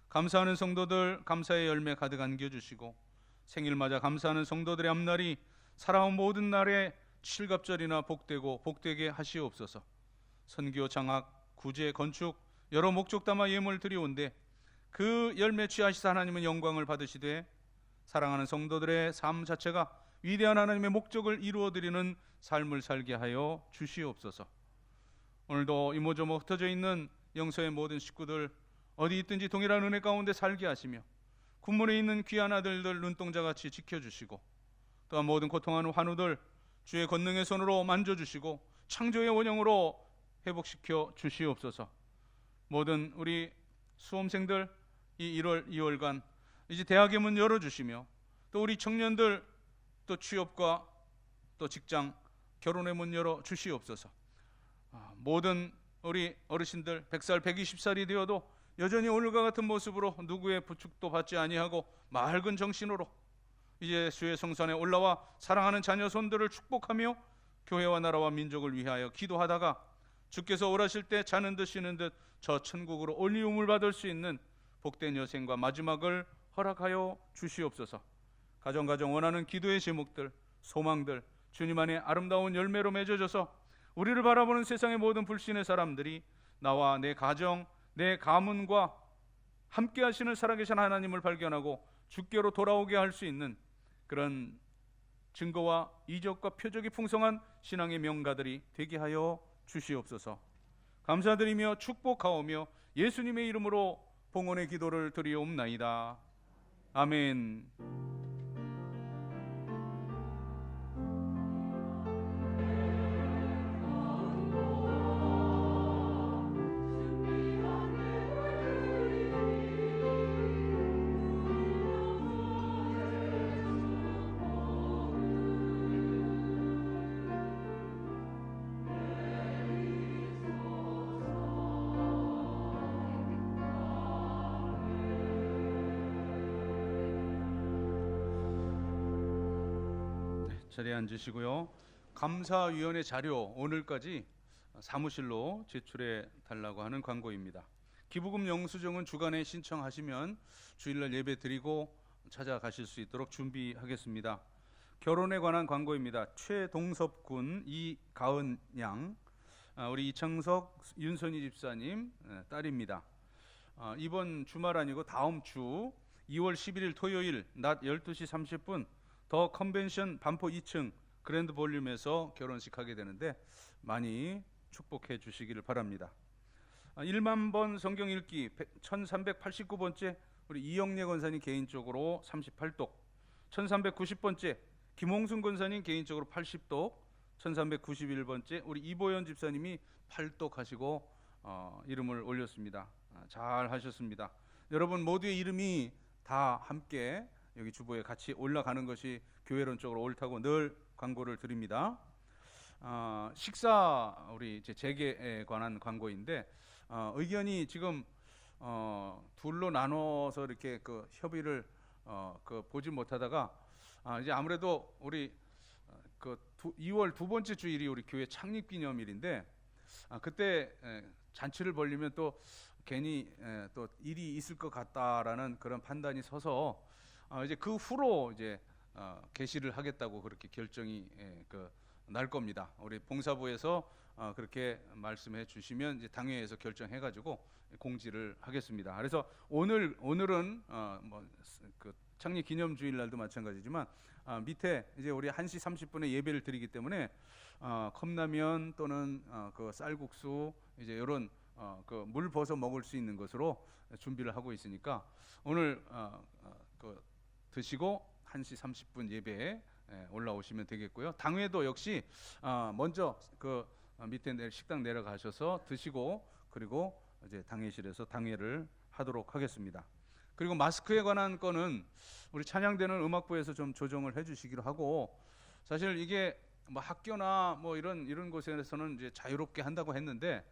감사하는 성도들 감사의 열매 가득 안겨주시고, 생일 맞아 감사하는 성도들의 앞날이 살아온 모든 날에 칠갑절이나 복되고 복되게 하시옵소서. 선교, 장학, 구제, 건축 여러 목적 담아 예물 드리온데 그 열매 취하시사 하나님은 영광을 받으시되 사랑하는 성도들의 삶 자체가 위대한 하나님의 목적을 이루어드리는 삶을 살게 하여 주시옵소서. 오늘도 이모저모 흩어져 있는 영서의 모든 식구들 어디 있든지 동일한 은혜 가운데 살게 하시며 군문에 있는 귀한 아들들 눈동자같이 지켜주시고, 또한 모든 고통하는 환우들 주의 권능의 손으로 만져주시고 창조의 원형으로 회복시켜 주시옵소서. 모든 우리 수험생들 이 1월 2월간 이제 대학의 문 열어주시며, 또 우리 청년들 또 취업과 또 직장, 결혼의 문 열어 주시옵소서. 모든 우리 어르신들 100살 120살이 되어도 여전히 오늘과 같은 모습으로 누구의 부축도 받지 아니하고 맑은 정신으로 이제 주의 성산에 올라와 사랑하는 자녀 손들을 축복하며 교회와 나라와 민족을 위하여 기도하다가 주께서 오라실 때 자는 듯 쉬는 듯 저 천국으로 올리움을 받을 수 있는 복된 여생과 마지막을 허락하여 주시옵소서. 가정 원하는 기도의 제목들, 소망들 주님 안에 아름다운 열매로 맺어져서 우리를 바라보는 세상의 모든 불신의 사람들이 나와 내 가정, 내 가문과 함께 하시는 살아계신 하나님을 발견하고 주께로 돌아오게 할 수 있는 그런 증거와 이적과 표적이 풍성한 신앙의 명가들이 되게 하여 주시옵소서. 감사드리며 축복하오며 예수님의 이름으로 봉헌의 기도를 드리옵나이다. 아멘. 자리에 앉으시고요. 감사위원회 자료 오늘까지 사무실로 제출해 달라고 하는 광고입니다. 기부금 영수증은 주간에 신청하시면 주일날 예배 드리고 찾아가실 수 있도록 준비하겠습니다. 결혼에 관한 광고입니다. 최동섭 군, 이가은 양, 우리 이창석, 윤선희 집사님 딸입니다. 이번 주말 아니고 다음 주 2월 11일 토요일 낮 12시 30분 더 컨벤션 반포 2층 그랜드 볼륨에서 결혼식 하게 되는데 많이 축복해 주시기를 바랍니다. 1만 번 성경 읽기 1389번째 우리 이영래 권사님 개인적으로 38독, 1390번째 김홍순 권사님 개인적으로 80독, 1391번째 우리 이보연 집사님이 8독 하시고 이름을 올렸습니다. 잘 하셨습니다. 여러분 모두의 이름이 다 함께 여기 주보에 같이 올라가는 것이 교회론적으로 옳다고 늘 광고를 드립니다. 식사 우리 재개에 관한 광고인데 의견이 지금 둘로 나눠서 이렇게 그 협의를 보지 못하다가 이제 아무래도 우리 2월 두 번째 주일이 우리 교회 창립기념일인데 그때 잔치를 벌리면 또 괜히 또 일이 있을 것 같다라는 그런 판단이 서서 이제 그 후로 이제 개시를 하겠다고 그렇게 결정이 날 겁니다. 우리 봉사부에서 그렇게 말씀해 주시면 이제 당회에서 결정해가지고 공지를 하겠습니다. 그래서 오늘은 그 창립 기념주일날도 마찬가지지만 밑에 이제 우리 1시 30분에 예배를 드리기 때문에 컵라면 또는 그 쌀국수 이제 이런 그 물 벗어 먹을 수 있는 것으로 준비를 하고 있으니까 오늘 드시고 1시 30분 예배에 올라오시면 되겠고요. 당회도 역시 먼저 그 밑에 식당 내려가셔서 드시고 그리고 이제 당회실에서 당회를 하도록 하겠습니다. 그리고 마스크에 관한 거는 우리 찬양대는 음악부에서 좀 조정을 해주시기로 하고 사실 이게 뭐 학교나 뭐 이런 곳에서는 이제 자유롭게 한다고 했는데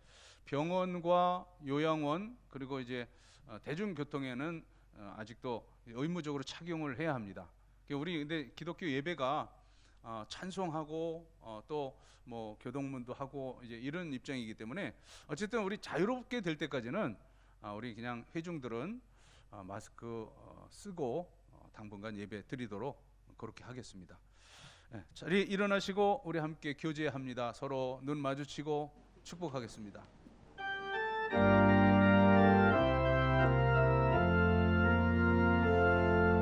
병원과 요양원 그리고 이제 대중교통에는 아직도 의무적으로 착용을 해야 합니다. 우리 근데 기독교 예배가 찬송하고 또 뭐 교동문도 하고 이제 이런 입장이기 때문에 어쨌든 우리 자유롭게 될 때까지는 우리 그냥 회중들은 마스크 쓰고 당분간 예배 드리도록 그렇게 하겠습니다. 자리 일어나시고 우리 함께 교제합니다. 서로 눈 마주치고 축복하겠습니다.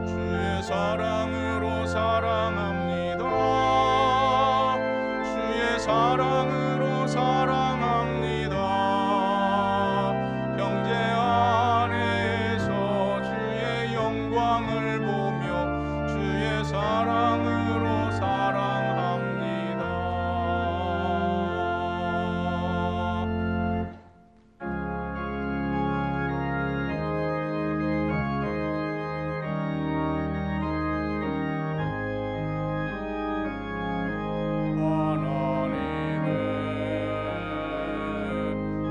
주의 사랑으로 사랑합니다. 주의 사랑으로 사랑합니다. 형제 안에서 주의 영광을 보며 주의 사랑으로 사랑합니다.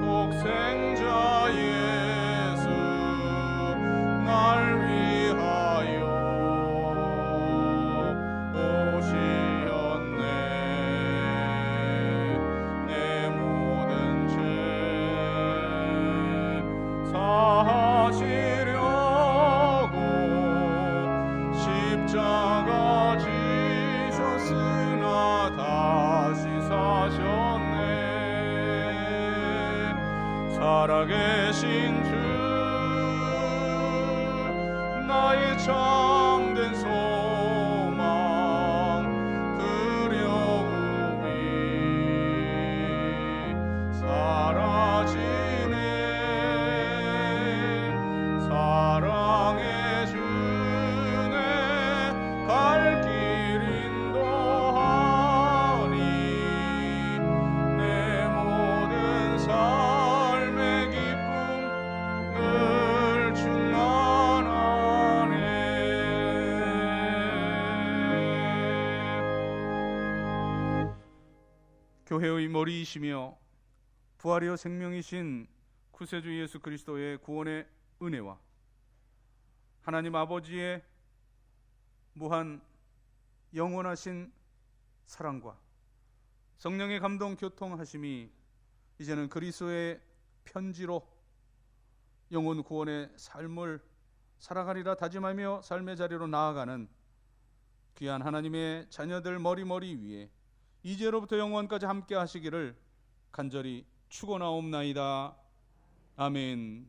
독생자 예수 날 위하여 오시었네. 내 모든 죄 사하시려고 십자가 지셨으나 다시 사셨네. 살아계신 주 나의 참된 소망 두려움이 사라지네. 사랑의 주네 갈 길 인도하니 내 모든 삶의 기쁨 늘 충만하네. 교회의 머리이시며 부활이요 생명이신 구세주 예수 그리스도의 구원의 은혜와 하나님 아버지의 무한 영원하신 사랑과 성령의 감동 교통하심이 이제는 그리스도의 편지로 영혼 구원의 삶을 살아가리라 다짐하며 삶의 자리로 나아가는 귀한 하나님의 자녀들 머리 위에 이제로부터 영원까지 함께 하시기를 간절히 축원하옵나이다. 아멘.